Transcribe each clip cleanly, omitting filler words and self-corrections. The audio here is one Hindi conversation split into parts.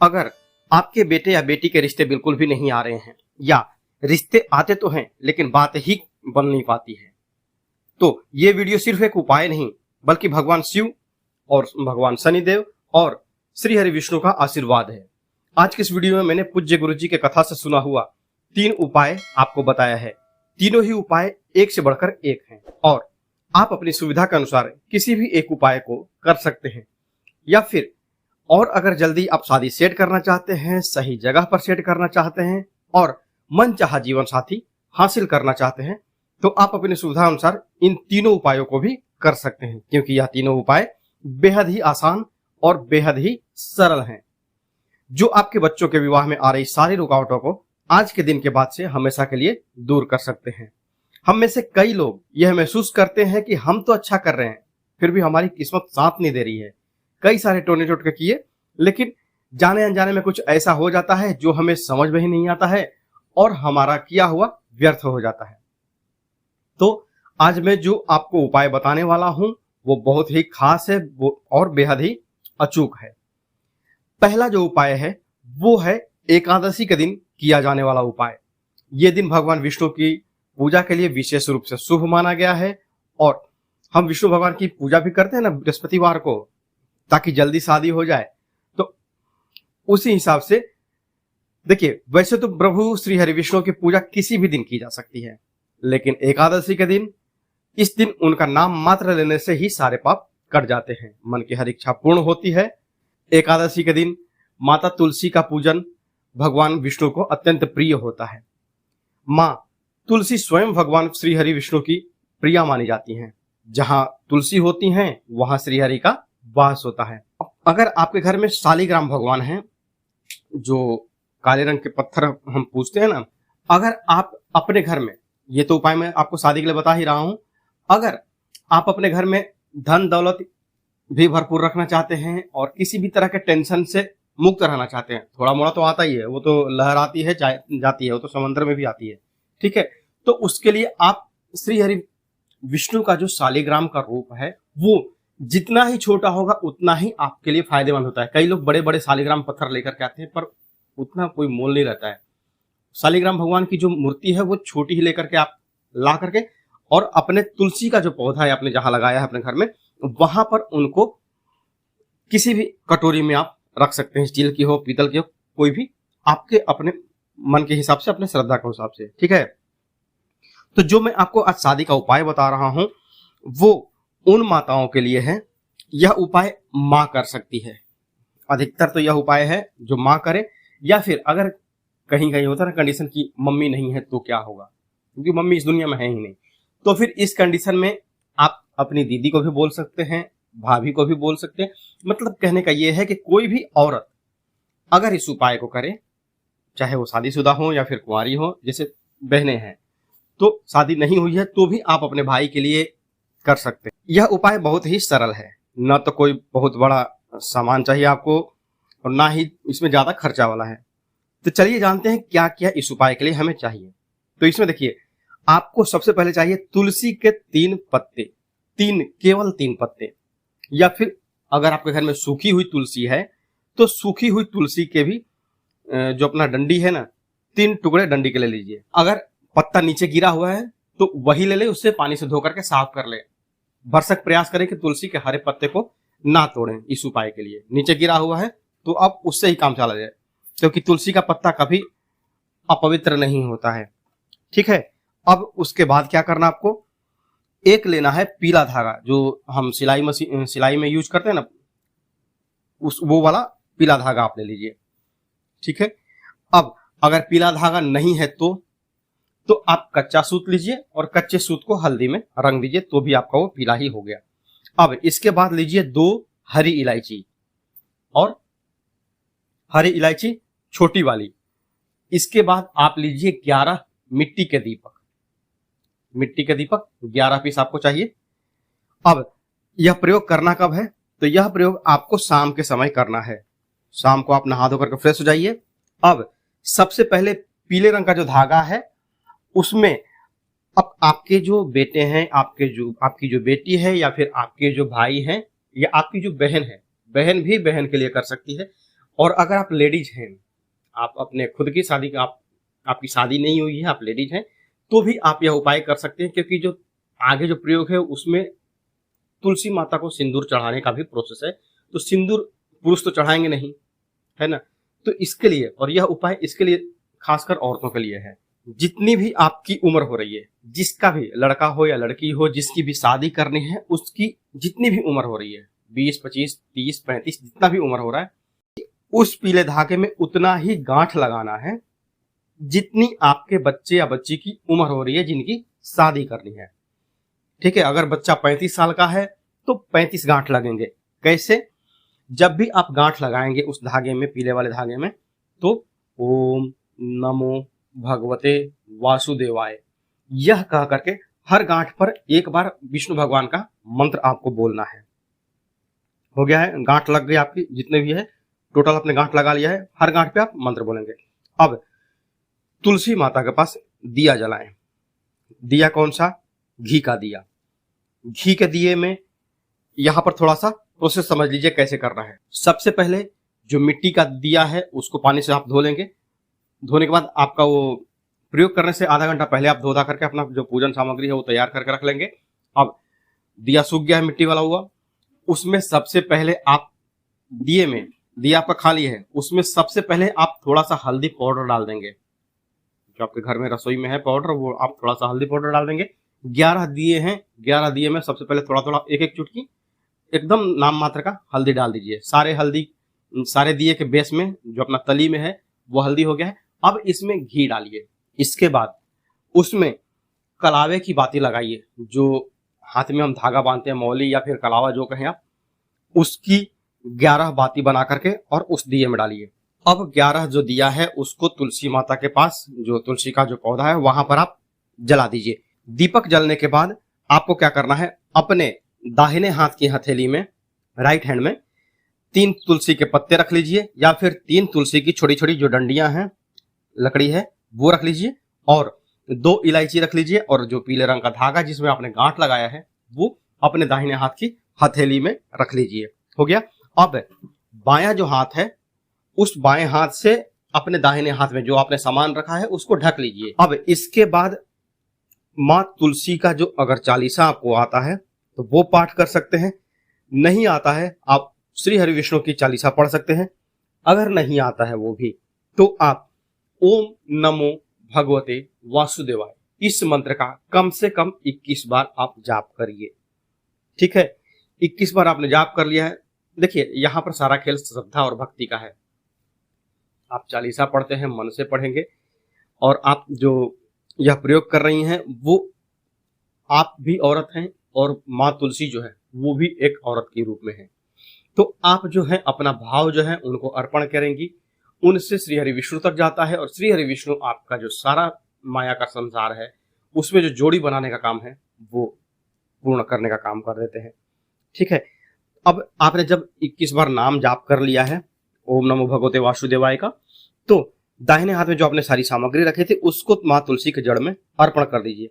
अगर आपके बेटे या बेटी के रिश्ते बिल्कुल भी नहीं आ रहे हैं या रिश्ते आते तो हैं लेकिन बात ही बन नहीं पाती है, तो ये वीडियो सिर्फ एक उपाय नहीं बल्कि भगवान शिव और भगवान शनिदेव और श्री हरि विष्णु का आशीर्वाद है। आज के इस वीडियो में मैंने पूज्य गुरु जी के कथा से सुना हुआ 3 उपाय आपको बताया है। तीनों ही उपाय एक से बढ़कर एक हैं और आप अपनी सुविधा के अनुसार किसी भी एक उपाय को कर सकते हैं। या फिर और अगर जल्दी आप शादी सेट करना चाहते हैं, सही जगह पर सेट करना चाहते हैं और मनचाहा जीवन साथी हासिल करना चाहते हैं, तो आप अपनी सुविधा अनुसार इन तीनों उपायों को भी कर सकते हैं, क्योंकि यह तीनों उपाय बेहद ही आसान और बेहद ही सरल हैं, जो आपके बच्चों के विवाह में आ रही सारी रुकावटों को आज के दिन के बाद से हमेशा के लिए दूर कर सकते हैं। हम में से कई लोग यह महसूस करते हैं कि हम तो अच्छा कर रहे हैं, फिर भी हमारी किस्मत साथ नहीं दे रही है। कई सारे टोने टोटके किए, लेकिन जाने अनजाने में कुछ ऐसा हो जाता है जो हमें समझ में ही नहीं आता है और हमारा किया हुआ व्यर्थ हो जाता है। तो आज मैं जो आपको उपाय बताने वाला हूं वो बहुत ही खास है और बेहद ही अचूक है। पहला जो उपाय है वो है एकादशी के दिन किया जाने वाला उपाय। ये दिन भगवान विष्णु की पूजा के लिए विशेष रूप से शुभ माना गया है और हम विष्णु भगवान की पूजा भी करते हैं ना बृहस्पतिवार को, ताकि जल्दी शादी हो जाए। तो उसी हिसाब से देखिए, वैसे तो प्रभु श्री हरि विष्णु की पूजा किसी भी दिन की जा सकती है, लेकिन एकादशी के दिन, इस दिन उनका नाम मात्र लेने से ही सारे पाप कट जाते हैं, मन की हर इच्छा पूर्ण होती है। एकादशी के दिन माता तुलसी का पूजन भगवान विष्णु को अत्यंत प्रिय होता है। माँ तुलसी स्वयं भगवान श्री हरि विष्णु की प्रिया मानी जाती हैं। जहां तुलसी होती हैं वहां श्री हरि का वास होता है। अगर आपके घर में शालिग्राम भगवान हैं, जो काले रंग के पत्थर हम पूजते हैं ना, अगर आप अपने घर में, ये तो उपाय मैं आपको शादी के लिए बता ही रहा हूं, अगर आप अपने घर में धन दौलत भी भरपूर रखना चाहते हैं और किसी भी तरह के टेंशन से मुक्त रहना चाहते हैं, थोड़ा मोड़ा तो आता ही है, वो तो लहर आती है जाती है, वो तो समंदर में भी आती है, ठीक है। तो उसके लिए आप श्री हरि विष्णु का जो शालिग्राम का रूप है वो जितना ही छोटा होगा उतना ही आपके लिए फायदेमंद होता है। कई लोग बड़े बड़े शालिग्राम पत्थर लेकर के आते हैं पर उतना कोई मोल नहीं रहता है। शालिग्राम भगवान की जो मूर्ति है वो छोटी ही लेकर के आप ला करके और अपने तुलसी का जो पौधा है आपने जहां लगाया है अपने घर में, वहां पर उनको किसी भी कटोरी में आप रख सकते हैं, स्टील की हो, पीतल की हो, कोई भी आपके अपने मन के हिसाब से, अपने श्रद्धा के हिसाब से, ठीक है। तो जो मैं आपको आज शादी का उपाय बता रहा हूं वो उन माताओं के लिए है। यह उपाय माँ कर सकती है, अधिकतर तो यह उपाय है जो माँ करे, या फिर अगर कहीं कहीं होता है ना कंडीशन की मम्मी नहीं है तो क्या होगा, क्योंकि मम्मी इस दुनिया में है ही नहीं, तो फिर इस कंडीशन में आप अपनी दीदी को भी बोल सकते हैं, भाभी को भी बोल सकते हैं। मतलब कहने का यह है कि कोई भी औरत अगर इस उपाय को करे, चाहे वो शादीशुदा हो या फिर कुंवारी हो, जैसे बहनें हैं, तो शादी नहीं हुई है तो भी आप अपने भाई के लिए कर सकते हैं। यह उपाय बहुत ही सरल है, न तो कोई बहुत बड़ा सामान चाहिए आपको और ना ही इसमें ज्यादा खर्चा वाला है। तो चलिए जानते हैं क्या क्या इस उपाय के लिए हमें चाहिए। तो इसमें देखिए, आपको सबसे पहले चाहिए तुलसी के 3 पत्ते, केवल 3 पत्ते, या फिर अगर आपके घर में सूखी हुई तुलसी है तो सूखी हुई तुलसी के भी जो अपना डंडी है ना, 3 टुकड़े डंडी के ले लीजिए। अगर पत्ता नीचे गिरा हुआ है तो वही ले ले, उससे पानी से धो करके साफ कर ले। भरसक प्रयास करें कि तुलसी के हरे पत्ते को ना तोड़ें इस उपाय के लिए। नीचे गिरा हुआ है तो अब उससे ही काम चला जाए, क्योंकि तुलसी का पत्ता कभी अपवित्र नहीं होता है, ठीक है। अब उसके बाद क्या करना, आपको एक लेना है पीला धागा, जो हम सिलाई में यूज करते हैं ना, वो वाला पीला धागा आप ले लीजिए, ठीक है। अब अगर पीला धागा नहीं है तो आप कच्चा सूत लीजिए और कच्चे सूत को हल्दी में रंग दीजिए, तो भी आपका वो पीला ही हो गया। अब इसके बाद लीजिए 2 हरी इलायची, और हरी इलायची छोटी वाली। इसके बाद आप लीजिए 11 मिट्टी के दीपक, 11 पीस आपको चाहिए। अब यह प्रयोग करना कब है, तो यह प्रयोग आपको शाम के समय करना है। शाम को आप नहा धो करके फ्रेश हो जाइए। अब सबसे पहले पीले रंग का जो धागा है उसमें अब आपके जो बेटे हैं, आपकी जो बेटी है, या फिर आपके जो भाई हैं, या आपकी जो बहन है, बहन भी बहन के लिए कर सकती है, और अगर आप लेडीज हैं, आप अपने खुद की शादी का आपकी शादी नहीं हुई है, आप लेडीज हैं, तो भी आप यह उपाय कर सकते हैं, क्योंकि जो आगे जो प्रयोग है उसमें तुलसी माता को सिंदूर चढ़ाने का भी प्रोसेस है। तो सिंदूर पुरुष तो चढ़ाएंगे नहीं, है ना। तो इसके लिए, और यह उपाय इसके लिए खासकर औरतों के लिए है। जितनी भी आपकी उम्र हो रही है, जिसका भी लड़का हो या लड़की हो, जिसकी भी शादी करनी है, उसकी जितनी भी उम्र हो रही है, 20, 25, 30, 35, जितना भी उम्र हो रहा है, उस पीले धागे में उतना ही गांठ लगाना है जितनी आपके बच्चे या बच्ची की उम्र हो रही है, जिनकी शादी करनी है। ठीक है, अगर बच्चा 35 साल का है तो 35 गांठ लगेंगे। कैसे? जब भी आप गांठ लगाएंगे उस धागे में, पीले वाले धागे में, तो ओम नमो भगवते वासुदेवाय यह कह करके हर गांठ पर एक बार विष्णु भगवान का मंत्र आपको बोलना है। हो गया है, गांठ लग गई आपकी, जितने भी है टोटल आपने गांठ लगा लिया है। हर गांठ पे आप मंत्र बोलेंगे। अब तुलसी माता के पास दिया जलाएं। दिया कौन सा? घी का दिया। घी के दिए में यहां पर थोड़ा सा प्रोसेस समझ लीजिए कैसे करना है। सबसे पहले जो मिट्टी का दिया है उसको पानी से आप धो लेंगे। धोने के बाद आपका वो प्रयोग करने से आधा घंटा पहले आप धो धा करके अपना जो पूजन सामग्री है वो तैयार करके रख लेंगे। अब दिया सूख गया है, मिट्टी वाला हुआ, उसमें सबसे पहले आप दिए में, दिया आपका खाली है, उसमें सबसे पहले आप थोड़ा सा हल्दी पाउडर डाल देंगे। जो आपके घर में रसोई में है पाउडर, वो आप थोड़ा सा हल्दी पाउडर डाल देंगे। 11 दिए हैं, 11 दिए में सबसे पहले थोड़ा थोड़ा एक एक चुटकी एकदम नाम मात्र का हल्दी डाल दीजिए। सारे दिए के बेस में जो अपना तली में है वो हल्दी हो गया है। अब इसमें घी डालिए। इसके बाद उसमें कलावे की बाती लगाइए, जो हाथ में हम धागा बांधते हैं, मौली या फिर कलावा जो कहें आप, उसकी 11 बाती बना करके और उस दिए में डालिए। अब 11 जो दिया है उसको तुलसी माता के पास, जो तुलसी का जो पौधा है वहां पर आप जला दीजिए। दीपक जलने के बाद आपको क्या करना है, अपने दाहिने हाथ की हथेली में, राइट हैंड में 3 तुलसी के पत्ते रख लीजिए, या फिर 3 तुलसी की छोटी छोटी जो डंडियां हैं, लकड़ी है, वो रख लीजिए, और 2 इलायची रख लीजिए, और जो पीले रंग का धागा जिसमें आपने गांठ लगाया है वो अपने दाहिने हाथ की हथेली में रख लीजिए। हो गया। अब बायां जो हाथ है, उस बाएं हाथ से अपने दाहिने हाथ में जो आपने सामान रखा है उसको ढक लीजिए। अब इसके बाद माँ तुलसी का जो अगर चालीसा आपको आता है तो वो पाठ कर सकते हैं, नहीं आता है आप श्री हरि विष्णु की चालीसा पढ़ सकते हैं। अगर नहीं आता है वो भी, तो आप ओम नमो भगवते वासुदेवाय इस मंत्र का कम से कम 21 बार आप जाप करिए। ठीक है, 21 बार आपने जाप कर लिया है। देखिए, यहां पर सारा खेल श्रद्धा और भक्ति का है। आप चालीसा पढ़ते हैं, मन से पढ़ेंगे, और आप जो यह प्रयोग कर रही हैं वो आप भी औरत हैं, और माँ तुलसी जो है वो भी एक औरत के रूप में है। तो आप जो है अपना भाव जो है उनको अर्पण करेंगी, उनसे श्री हरि विष्णु तक जाता है, और श्री हरि विष्णु आपका जो सारा माया का संसार है उसमें जो जोड़ी बनाने का काम है वो पूर्ण करने का काम कर देते हैं। ठीक है, अब आपने जब 21 बार नाम जाप कर लिया है ओम नमो भगवते वासुदेवाय का, तो दाहिने हाथ में जो आपने सारी सामग्री रखी थी उसको माँ तुलसी के जड़ में अर्पण कर दीजिए।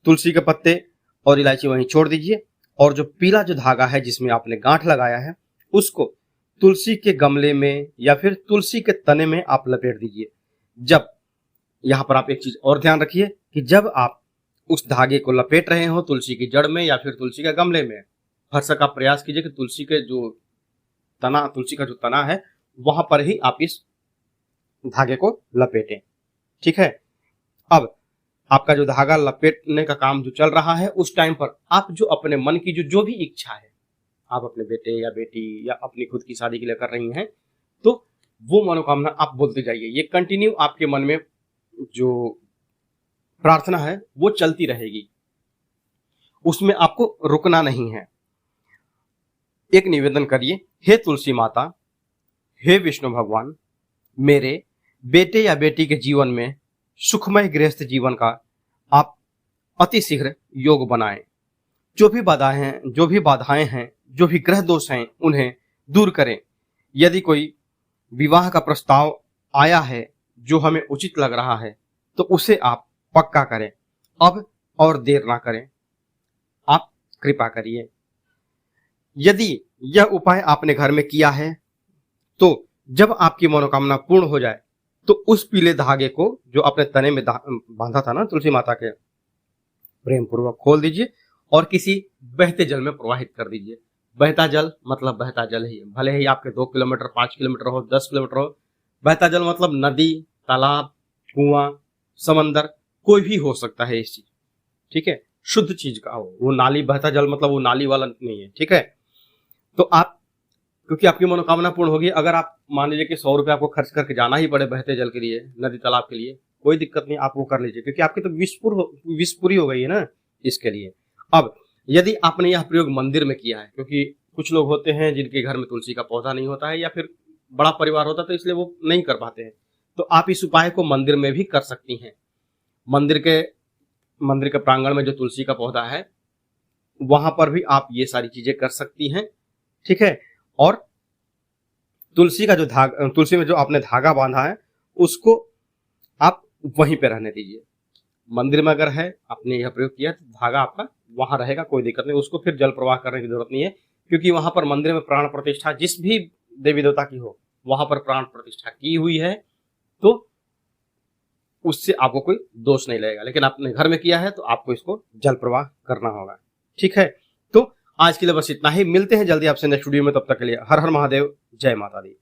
तुलसी के पत्ते और इलायची वहीं छोड़ दीजिए, और जो पीला जो धागा है जिसमें आपने गांठ लगाया है उसको तुलसी के गमले में या फिर तुलसी के तने में आप लपेट दीजिए। जब यहां पर आप एक चीज और ध्यान रखिए कि जब आप उस धागे को लपेट रहे हो तुलसी की जड़ में या फिर तुलसी के गमले में, हर आप प्रयास कीजिए कि तुलसी के जो तुलसी का जो तना है वहां पर ही आप इस धागे को लपेटें। ठीक है, अब आपका जो धागा लपेटने का काम जो चल रहा है, उस टाइम पर आप जो अपने मन की जो भी इच्छा है, आप अपने बेटे या बेटी या अपनी खुद की शादी के लिए कर रही हैं, तो वो मनोकामना आप बोलते जाइए। ये कंटिन्यू आपके मन में जो प्रार्थना है वो चलती रहेगी, उसमें आपको रुकना नहीं है। एक निवेदन करिए, हे तुलसी माता, हे विष्णु भगवान, मेरे बेटे या बेटी के जीवन में सुखमय गृहस्थ जीवन का आप अति शीघ्र योग बनाएं। जो भी बाधाएं हैं, जो भी ग्रह दोष हैं, उन्हें दूर करें। यदि कोई विवाह का प्रस्ताव आया है जो हमें उचित लग रहा है तो उसे आप पक्का करें। अब और देर ना करें, आप कृपा करिए। यदि यह उपाय आपने घर में किया है तो जब आपकी मनोकामना पूर्ण हो जाए तो उस पीले धागे को जो अपने तने में बांधा था ना तुलसी माता के, प्रेम पूर्वक खोल दीजिए और किसी बहते जल में प्रवाहित कर दीजिए। बहता जल मतलब बहता जल ही, भले ही आपके 2 किलोमीटर 5 किलोमीटर हो 10 किलोमीटर हो। बहता जल मतलब नदी, तालाब, कुआं, समंदर, कोई भी हो सकता है इस चीज, ठीक है, शुद्ध चीज का हो। वो नाली, बहता जल मतलब वो नाली वाला नहीं है, ठीक है। तो आप, क्योंकि आपकी मनोकामना पूर्ण होगी, अगर आप मान लीजिए कि 100 रुपये आपको खर्च करके जाना ही पड़े बहते जल के लिए, नदी तालाब के लिए, कोई दिक्कत नहीं, आप वो कर लीजिए, क्योंकि आपकी तो विश पूरी हो गई है ना इसके लिए। अब यदि आपने यह प्रयोग मंदिर में किया है, क्योंकि कुछ लोग होते हैं जिनके घर में तुलसी का पौधा नहीं होता है या फिर बड़ा परिवार होता है तो इसलिए वो नहीं कर पाते हैं, तो आप इस उपाय को मंदिर में भी कर सकती हैं। मंदिर के प्रांगण में जो तुलसी का पौधा है वहां पर भी आप ये सारी चीजें कर सकती हैं, ठीक है। और तुलसी में जो आपने धागा बांधा है उसको आप वहीं पे रहने दीजिए। मंदिर में अगर है, आपने यह प्रयोग किया तो धागा आपका वहां रहेगा, कोई दिक्कत नहीं, उसको फिर जल प्रवाह करने की जरूरत नहीं है, क्योंकि वहां पर मंदिर में प्राण प्रतिष्ठा जिस भी देवी देवता की हो वहां पर प्राण प्रतिष्ठा की हुई है, तो उससे आपको कोई दोष नहीं लगेगा। लेकिन आपने घर में किया है तो आपको इसको जल प्रवाह करना होगा, ठीक है। तो आज के लिए बस इतना ही, मिलते हैं जल्दी आपसे नेक्स्ट वीडियो में, तब तक के लिए हर हर महादेव, जय माता दी।